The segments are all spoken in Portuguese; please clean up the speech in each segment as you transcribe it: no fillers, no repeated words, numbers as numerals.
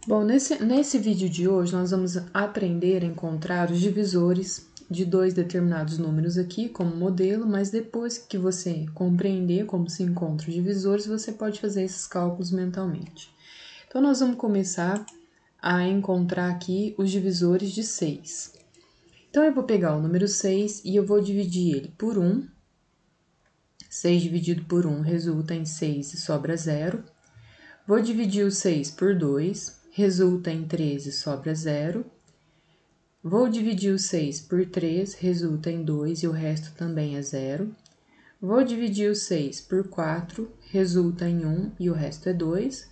Bom, nesse vídeo de hoje, nós vamos aprender a encontrar os divisores de dois determinados números aqui como modelo, mas depois que você compreender como se encontram os divisores, você pode fazer esses cálculos mentalmente. Então, nós vamos começar a encontrar aqui os divisores de 6. Então, eu vou pegar o número 6 e eu vou dividir ele por 1. 6 dividido por 1 resulta em 6 e sobra 0. Vou dividir o 6 por 2, resulta em 13 e sobra 0. Vou dividir o 6 por 3, resulta em 2 e o resto também é 0. Vou dividir o 6 por 4, resulta em 1 e o resto é 2.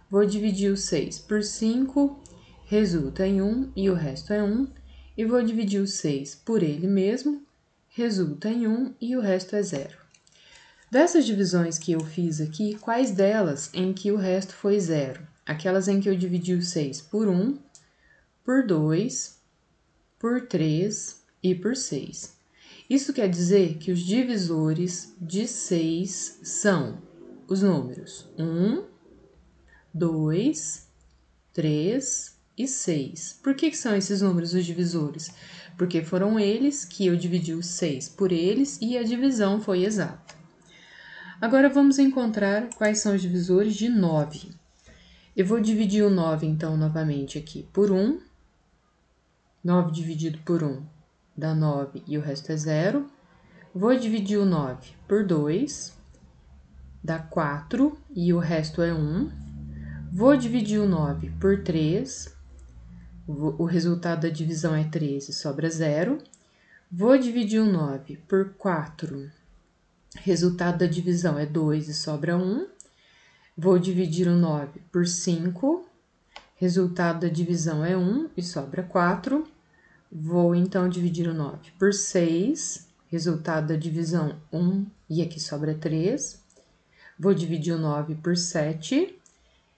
Vou dividir o 6 por 5, resulta em 1 e o resto é 1. E vou dividir o 6 por ele mesmo, resulta em 1 e o resto é 0. Dessas divisões que eu fiz aqui, quais delas em que o resto foi 0? Aquelas em que eu dividi o 6 por 1, por 2, por 3 e por 6. Isso quer dizer que os divisores de 6 são os números 1, 2, 3 e 6. Por que são esses números os divisores? Porque foram eles que eu dividi o 6 por eles e a divisão foi exata. Agora, vamos encontrar quais são os divisores de 9. Eu vou dividir o 9, então, novamente aqui por 1. 9 dividido por 1 dá 9 e o resto é 0. Vou dividir o 9 por 2, dá 4 e o resto é 1. Vou dividir o 9 por 3, o resultado da divisão é 13, sobra 0. Vou dividir o 9 por 4, resultado da divisão é 2 e sobra 1. Vou dividir o 9 por 5, resultado da divisão é 1 e sobra 4. Vou, então, dividir o 9 por 6, resultado da divisão 1 e aqui sobra 3. Vou dividir o 9 por 7,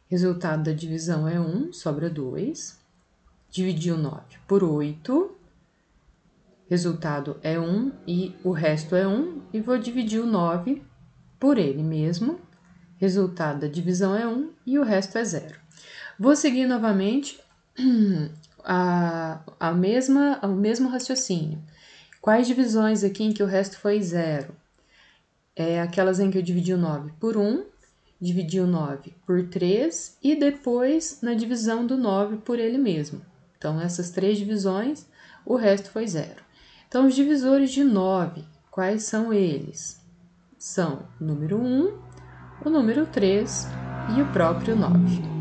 resultado da divisão é 1, sobra 2. Dividir o 9 por 8, resultado é 1 e o resto é 1. E vou dividir o 9 por ele mesmo, resultado da divisão é 1 e o resto é 0. Vou seguir novamente o mesmo raciocínio. Quais divisões aqui em que o resto foi 0? Aquelas em que eu dividi o 9 por 1, dividi o 9 por 3 e depois na divisão do 9 por ele mesmo. Então, essas 3 divisões, o resto foi 0. Então, os divisores de 9, quais são eles? São o número 1, o número 3 e o próprio 9.